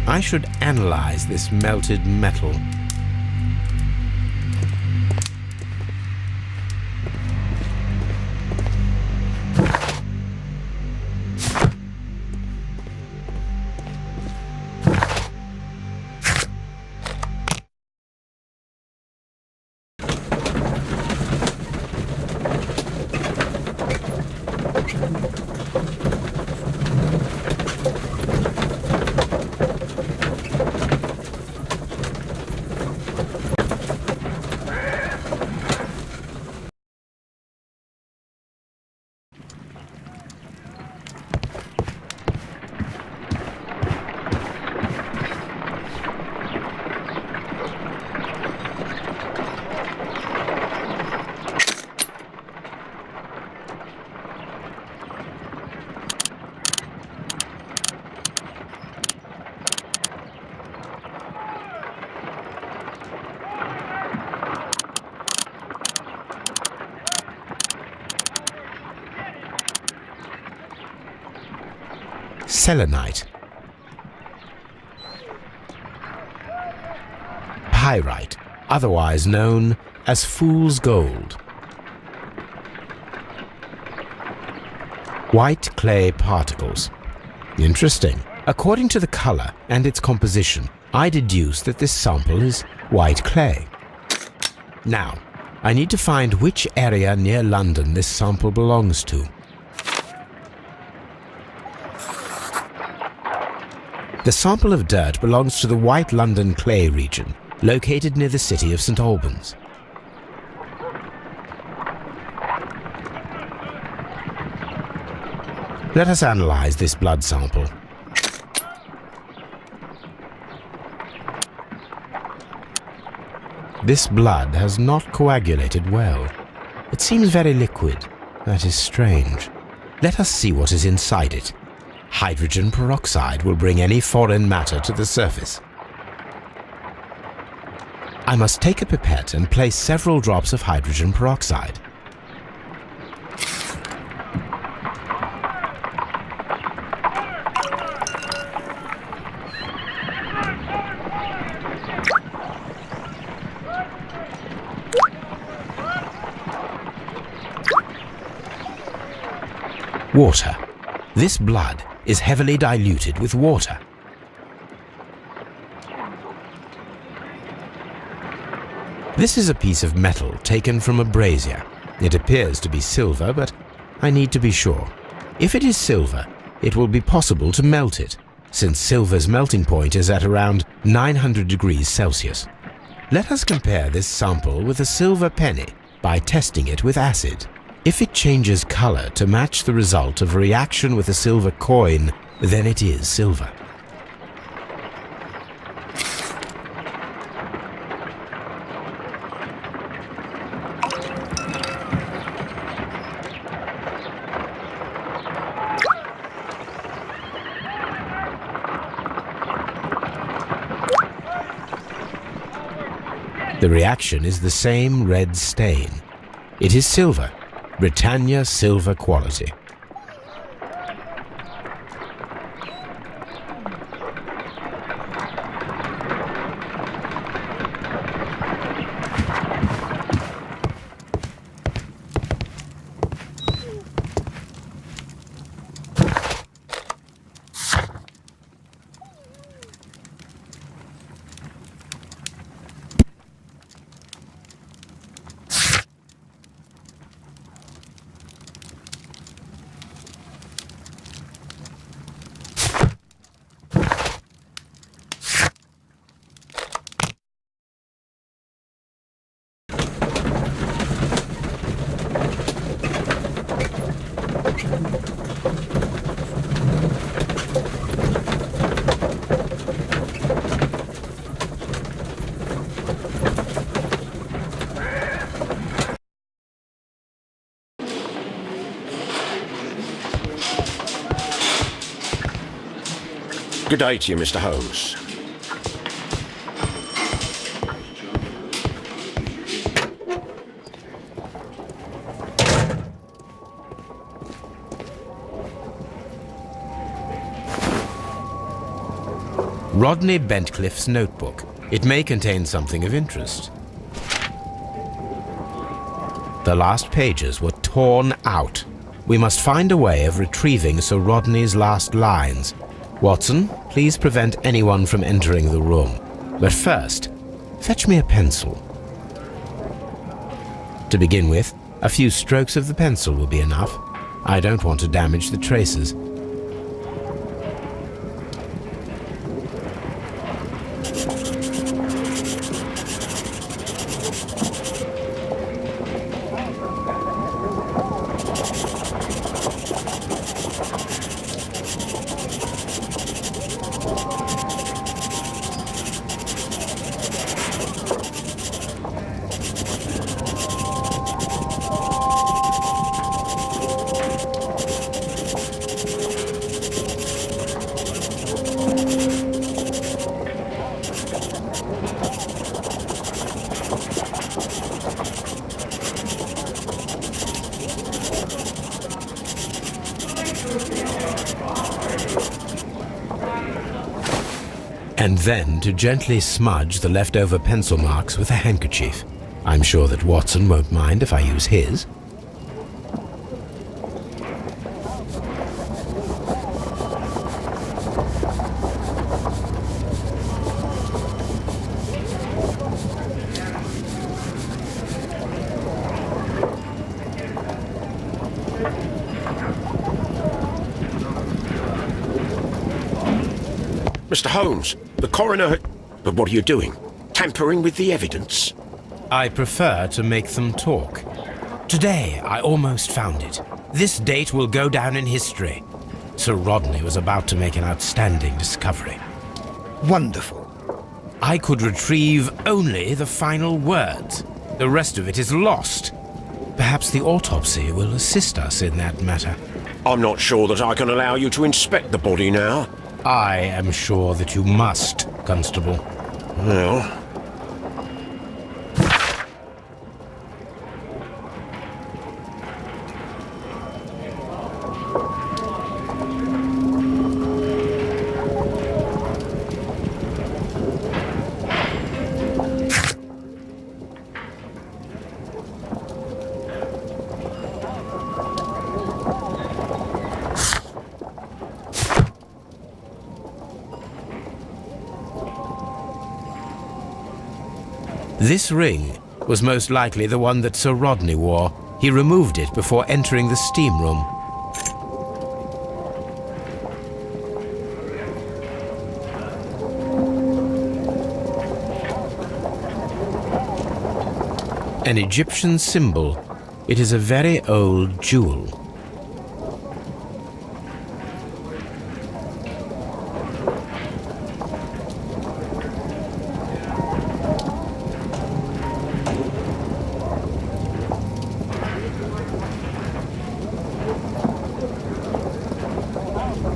I should analyze this melted metal. Selenite, pyrite, otherwise known as fool's gold, white clay particles. Interesting. According to the color and its composition, I deduce that this sample is white clay. Now, I need to find which area near London this sample belongs to. The sample of dirt belongs to the White London clay region, located near the city of St. Albans. Let us analyze this blood sample. This blood has not coagulated well. It seems very liquid. That is strange. Let us see what is inside it. Hydrogen peroxide will bring any foreign matter to the surface. I must take a pipette and place several drops of hydrogen peroxide. Water. This blood is heavily diluted with water. This is a piece of metal taken from a brazier. It appears to be silver, but I need to be sure. If it is silver, it will be possible to melt it, since silver's melting point is at around 900 degrees Celsius. Let us compare this sample with a silver penny by testing it with acid. If it changes color to match the result of a reaction with a silver coin, then it is silver. The reaction is the same red stain. It is silver. Britannia silver quality. Good day to you, Mr. Holmes. Rodney Bentcliffe's notebook. It may contain something of interest. The last pages were torn out. We must find a way of retrieving Sir Rodney's last lines. Watson, please prevent anyone from entering the room. But first, fetch me a pencil. To begin with, a few strokes of the pencil will be enough. I don't want to damage the traces. And then to gently smudge the leftover pencil marks with a handkerchief. I'm sure that Watson won't mind if I use his. Mr. Holmes, the coroner... But what are you doing? Tampering with the evidence? I prefer to make them talk. Today, I almost found it. This date will go down in history. Sir Rodney was about to make an outstanding discovery. Wonderful. I could retrieve only the final words. The rest of it is lost. Perhaps the autopsy will assist us in that matter. I'm not sure that I can allow you to inspect the body now. I am sure that you must, Constable. Well... This ring was most likely the one that Sir Rodney wore. He removed it before entering the steam room. An Egyptian symbol. It is a very old jewel.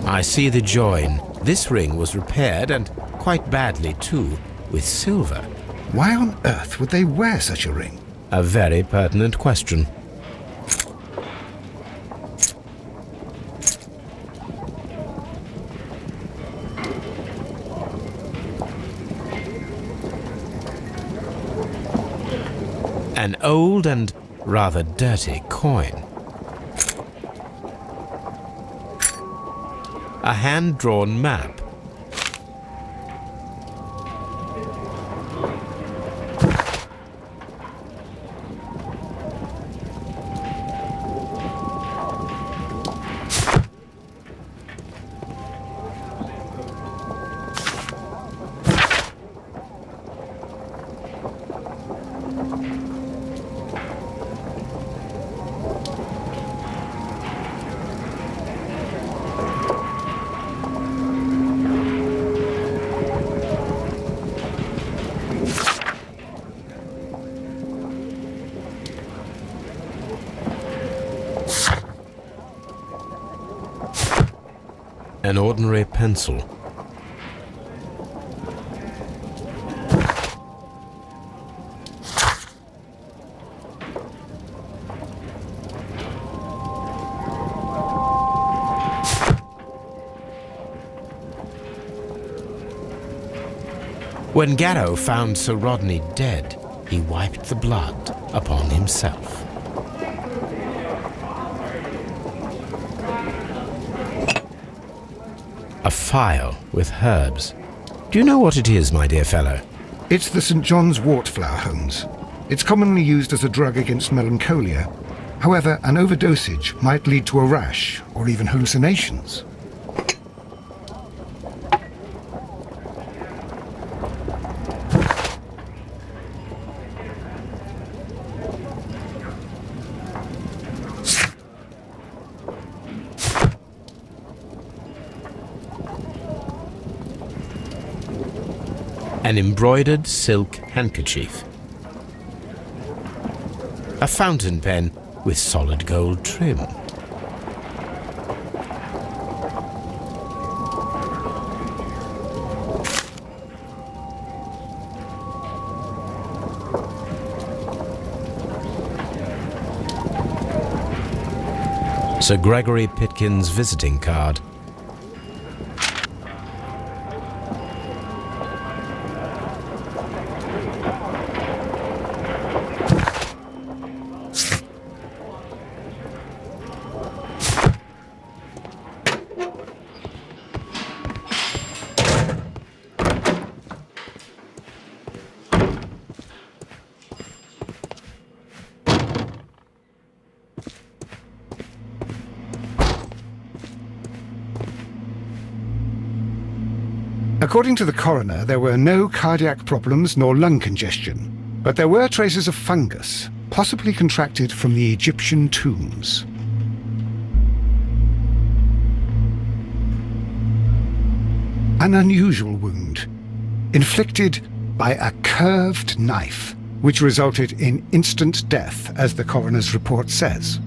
I see the join. This ring was repaired, and quite badly too, with silver. Why on earth would they wear such a ring? A very pertinent question. An old and rather dirty coin. A hand-drawn map. An ordinary pencil. When Garrow found Sir Rodney dead, he wiped the blood upon himself. A phial with herbs. Do you know what it is, my dear fellow? It's the St. John's wort flower, Holmes. It's commonly used as a drug against melancholia. However, an overdosage might lead to a rash or even hallucinations. An embroidered silk handkerchief. A fountain pen with solid gold trim. Sir Gregory Pitkin's visiting card. According to the coroner, there were no cardiac problems nor lung congestion, but there were traces of fungus, possibly contracted from the Egyptian tombs. An unusual wound, inflicted by a curved knife, which resulted in instant death, as the coroner's report says.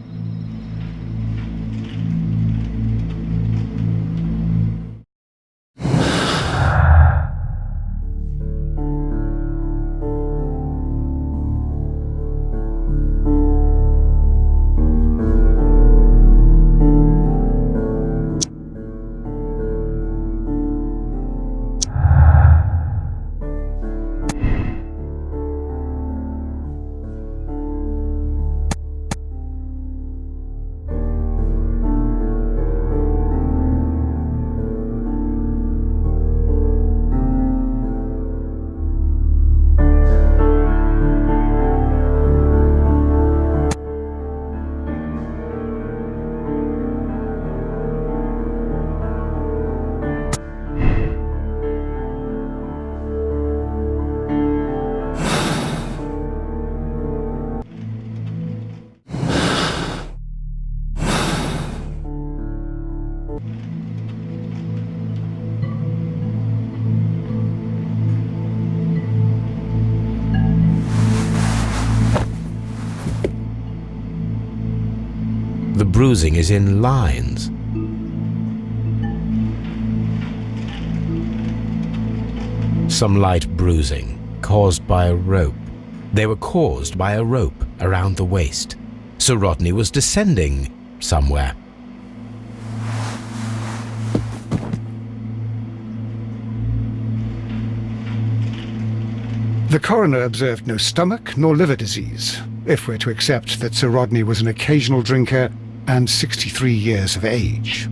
The bruising is in lines. Some light bruising caused by a rope. They were caused by a rope around the waist. Sir Rodney was descending somewhere. The coroner observed no stomach nor liver disease, if we're to accept that Sir Rodney was an occasional drinker and 63 years of age.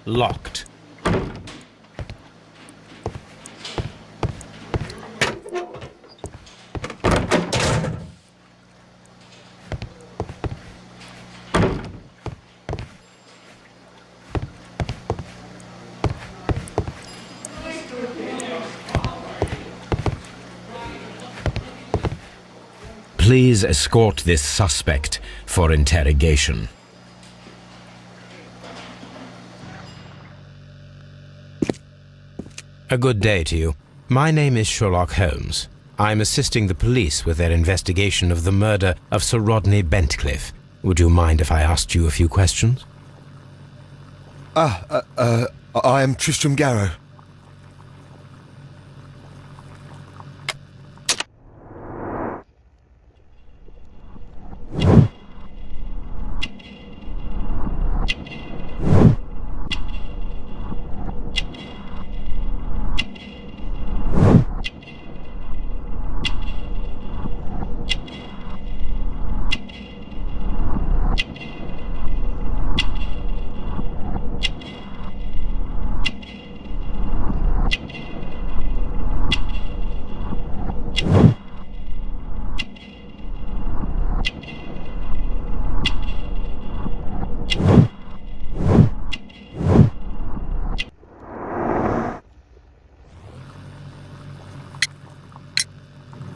Locked. Please escort this suspect for interrogation. A good day to you. My name is Sherlock Holmes. I'm assisting the police with their investigation of the murder of Sir Rodney Bentcliffe. Would you mind if I asked you a few questions? I am Tristram Garrow.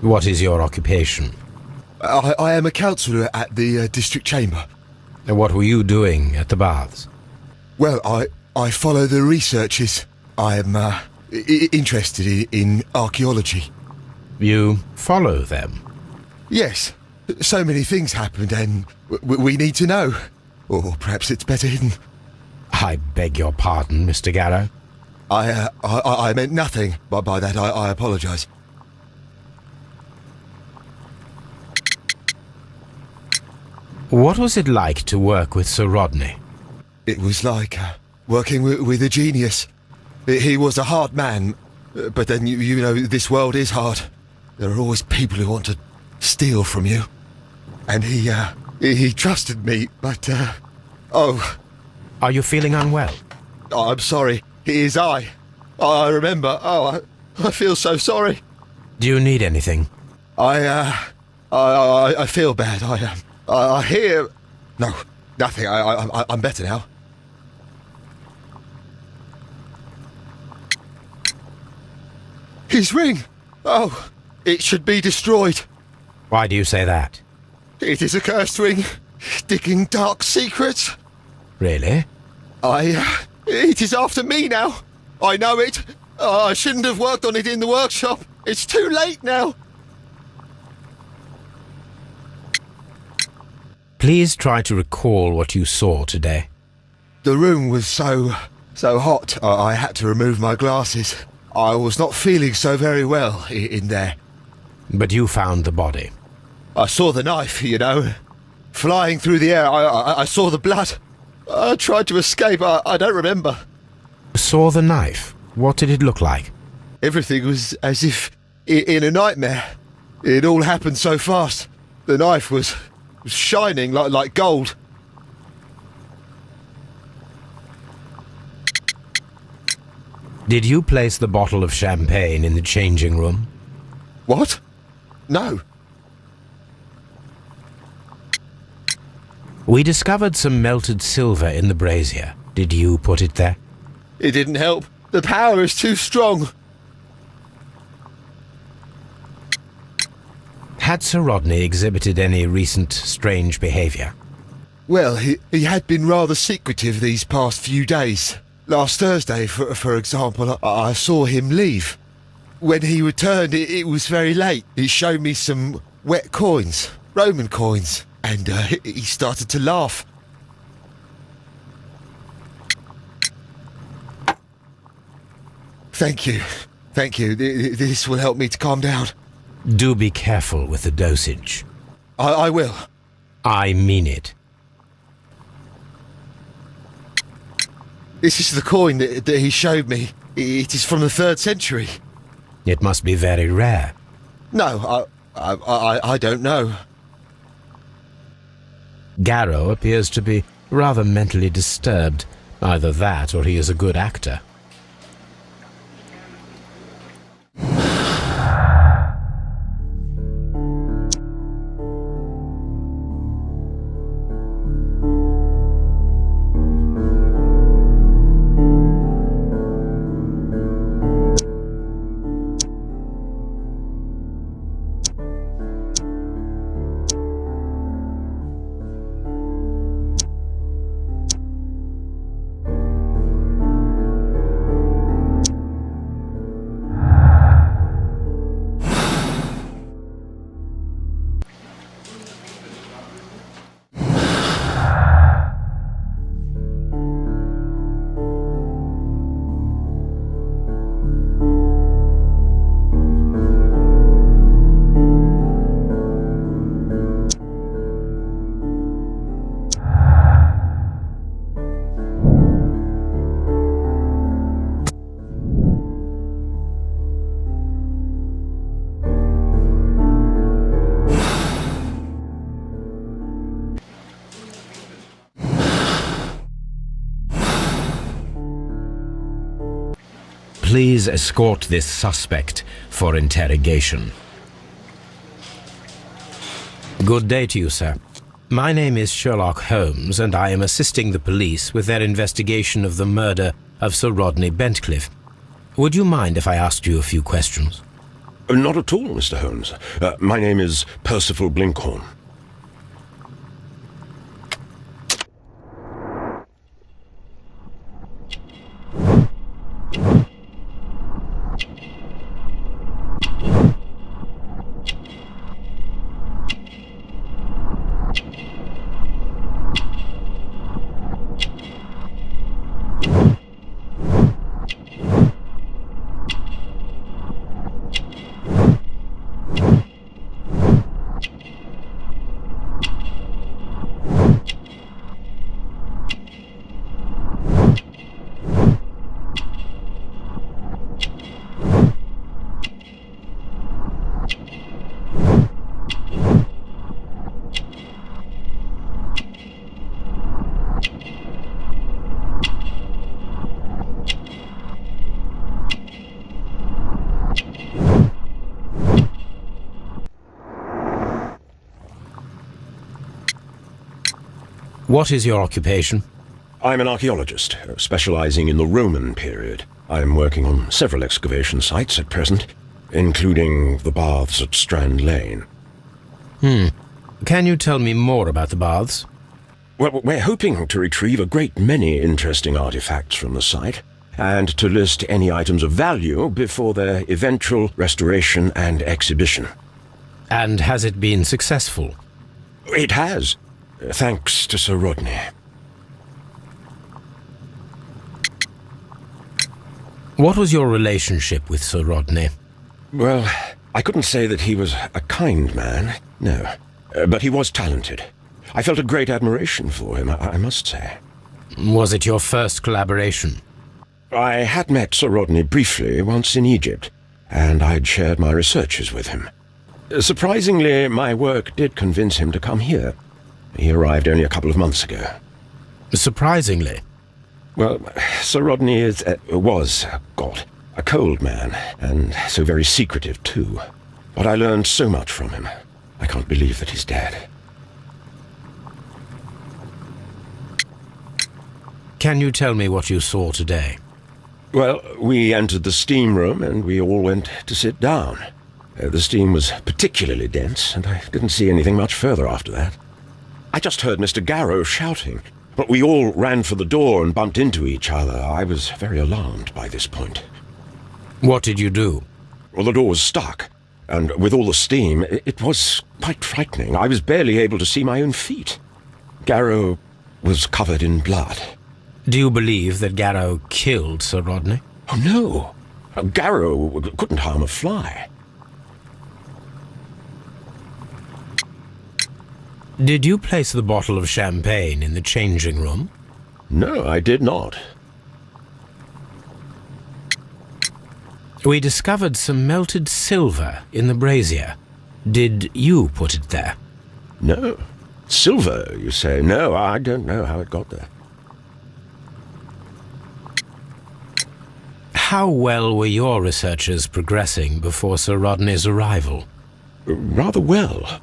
What is your occupation? I am a counsellor at the district chamber. And what were you doing at the baths? Well, I follow the researches. I am interested in archaeology. You follow them? Yes, so many things happened and we need to know. Or perhaps it's better hidden. I beg your pardon, Mr. Garrow. I meant nothing by that. I apologise. What was it like to work with Sir Rodney? It was like working with a genius. He was a hard man, but then you know this world is hard. There are always people who want to steal from you. And he trusted me, but oh. Are you feeling unwell? I'm sorry. It is I. I remember. Oh, I feel so sorry. Do you need anything? I feel bad. I hear... No, nothing. I'm better now. His ring! Oh, it should be destroyed. Why do you say that? It is a cursed ring, digging dark secrets. Really? It is after me now. I know it. I shouldn't have worked on it in the workshop. It's too late now. Please try to recall what you saw today. The room was so hot, I had to remove my glasses. I was not feeling so very well in there. But you found the body. I saw the knife, you know, flying through the air. I saw the blood. I tried to escape. I don't remember. Saw the knife? What did it look like? Everything was as if in a nightmare. It all happened so fast. The knife was shining like gold. Did you place the bottle of champagne in the changing room? What? No. We discovered some melted silver in the brazier. Did you put it there? It didn't help. The power is too strong. Had Sir Rodney exhibited any recent strange behaviour? Well, he had been rather secretive these past few days. Last Thursday, for example, I saw him leave. When he returned, it was very late. He showed me some wet coins, Roman coins, and he started to laugh. Thank you. Thank you. This will help me to calm down. Do be careful with the dosage. I will. I mean it. This is the coin that he showed me. It is from the 3rd century. It must be very rare. No, I don't know. Garrow appears to be rather mentally disturbed. Either that or he is a good actor. Please escort this suspect for interrogation. Good day to you, sir. My name is Sherlock Holmes, and I am assisting the police with their investigation of the murder of Sir Rodney Bentcliffe. Would you mind if I asked you a few questions? Not at all, Mr. Holmes. My name is Percival Blinkhorn. What is your occupation? I'm an archaeologist, specializing in the Roman period. I'm working on several excavation sites at present, including the baths at Strand Lane. Can you tell me more about the baths? Well, we're hoping to retrieve a great many interesting artifacts from the site, and to list any items of value before their eventual restoration and exhibition. And has it been successful? It has, thanks to Sir Rodney. What was your relationship with Sir Rodney? Well, I couldn't say that he was a kind man, no. But he was talented. I felt a great admiration for him, I must say. Was it your first collaboration? I had met Sir Rodney briefly once in Egypt, and I'd shared my researches with him. Surprisingly, my work did convince him to come here. He arrived only a couple of months ago. Surprisingly? Well, Sir Rodney was a cold man, and so very secretive too. But I learned so much from him. I can't believe that he's dead. Can you tell me what you saw today? Well, we entered the steam room and we all went to sit down. The steam was particularly dense, and I didn't see anything much further after that. I just heard Mr. Garrow shouting, but we all ran for the door and bumped into each other. I was very alarmed by this point. What did you do? Well, the door was stuck, and with all the steam, it was quite frightening. I was barely able to see my own feet. Garrow was covered in blood. Do you believe that Garrow killed Sir Rodney? Oh, no. Garrow couldn't harm a fly. Did you place the bottle of champagne in the changing room? No, I did not. We discovered some melted silver in the brazier. Did you put it there? No. Silver, you say? No, I don't know how it got there. How well were your researches progressing before Sir Rodney's arrival? Rather well.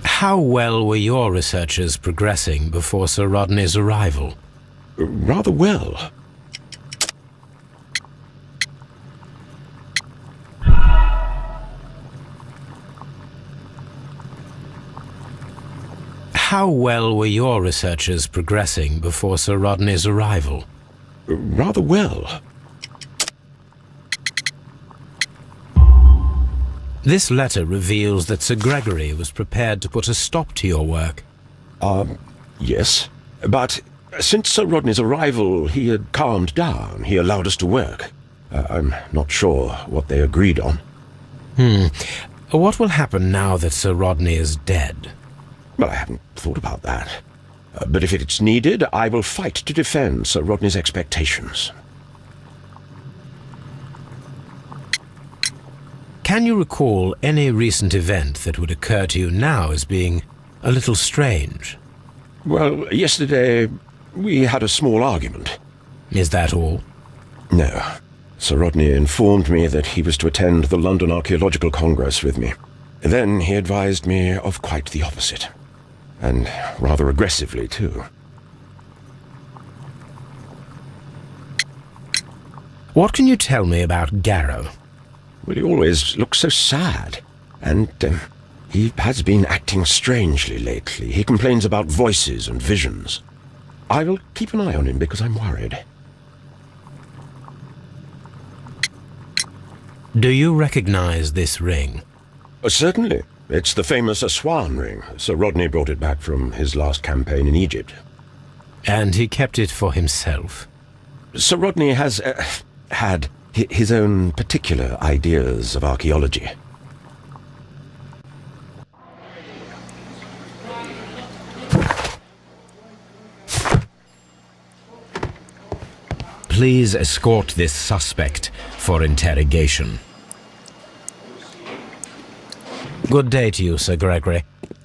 How well were your researches progressing before Sir Rodney's arrival? Rather well. How well were your researches progressing before Sir Rodney's arrival? Rather well. This letter reveals that Sir Gregory was prepared to put a stop to your work. Yes. But since Sir Rodney's arrival, he had calmed down. He allowed us to work. I'm not sure what they agreed on. What will happen now that Sir Rodney is dead? Well, I haven't thought about that. But if it's needed, I will fight to defend Sir Rodney's expectations. Can you recall any recent event that would occur to you now as being a little strange? Well, yesterday we had a small argument. Is that all? No. Sir Rodney informed me that he was to attend the London Archaeological Congress with me. Then he advised me of quite the opposite. And rather aggressively, too. What can you tell me about Garrow? Well, he always looks so sad. And he has been acting strangely lately. He complains about voices and visions. I will keep an eye on him because I'm worried. Do you recognize this ring? Certainly. It's the famous Aswan ring. Sir Rodney brought it back from his last campaign in Egypt. And he kept it for himself? Sir Rodney has had his own particular ideas of archaeology. Please escort this suspect for interrogation. Good day to you, Sir Gregory.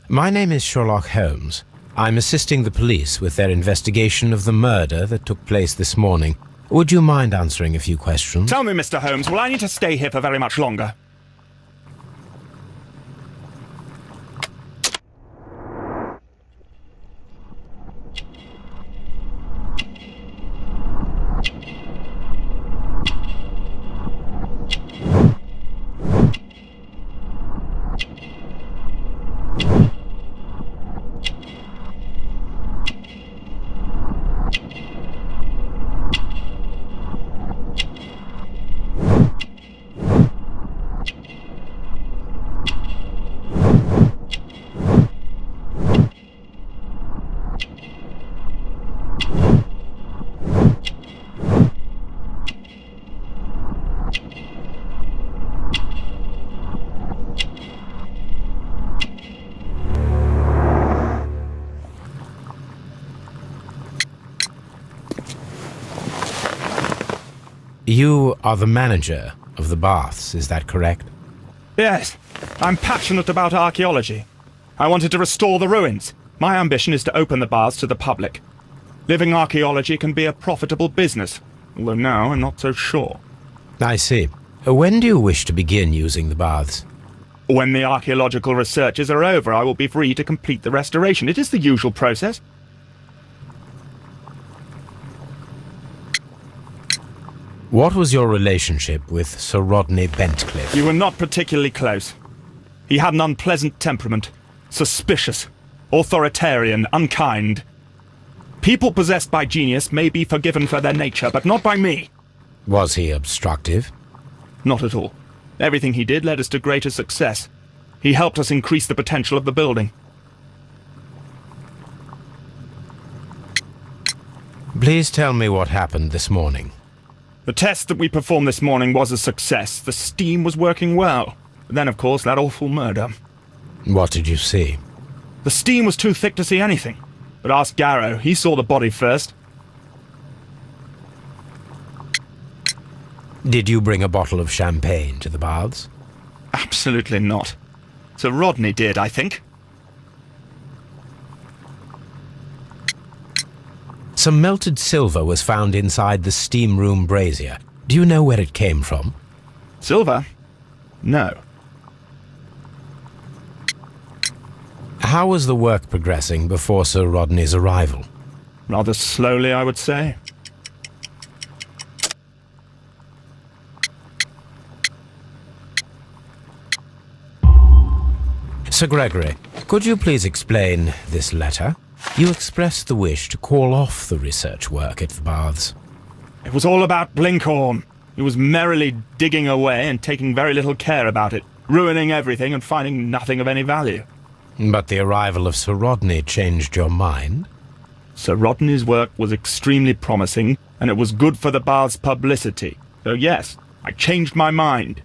My name is Sherlock Holmes. I'm assisting the police with their investigation of the murder that took place this morning. Would you mind answering a few questions? Tell me, Mr. Holmes, will I need to stay here for very much longer? You are the manager of the baths, is that correct? Yes, I'm passionate about archaeology. I wanted to restore the ruins. My ambition is to open the baths to the public. Living archaeology can be a profitable business, although now I'm not so sure. I see. When do you wish to begin using the baths? When the archaeological researches are over, I will be free to complete the restoration. It is the usual process. What was your relationship with Sir Rodney Bentcliffe? We were not particularly close. He had an unpleasant temperament, suspicious, authoritarian, unkind. People possessed by genius may be forgiven for their nature, but not by me. Was he obstructive? Not at all. Everything he did led us to greater success. He helped us increase the potential of the building. Please tell me what happened this morning. The test that we performed this morning was a success. The steam was working well. But then, of course, that awful murder. What did you see? The steam was too thick to see anything. But ask Garrow. He saw the body first. Did you bring a bottle of champagne to the baths? Absolutely not. Sir Rodney did, I think. Some melted silver was found inside the steam room brazier. Do you know where it came from? Silver? No. How was the work progressing before Sir Rodney's arrival? Rather slowly, I would say. Sir Gregory, could you please explain this letter? You expressed the wish to call off the research work at the baths. It was all about Blinkhorn. He was merrily digging away and taking very little care about it, ruining everything and finding nothing of any value. But the arrival of Sir Rodney changed your mind? Sir Rodney's work was extremely promising, and it was good for the bath's publicity. So yes, I changed my mind.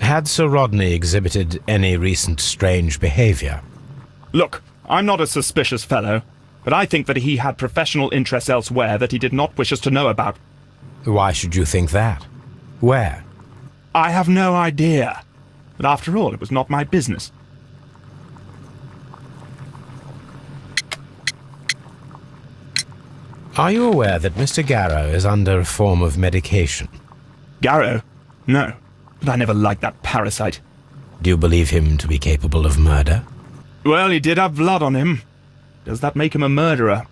Had Sir Rodney exhibited any recent strange behavior? Look, I'm not a suspicious fellow, but I think that he had professional interests elsewhere that he did not wish us to know about. Why should you think that? Where? I have no idea. But after all, it was not my business. Are you aware that Mr. Garrow is under a form of medication? Garrow? No. But I never liked that parasite. Do you believe him to be capable of murder? Well, he did have blood on him. Does that make him a murderer?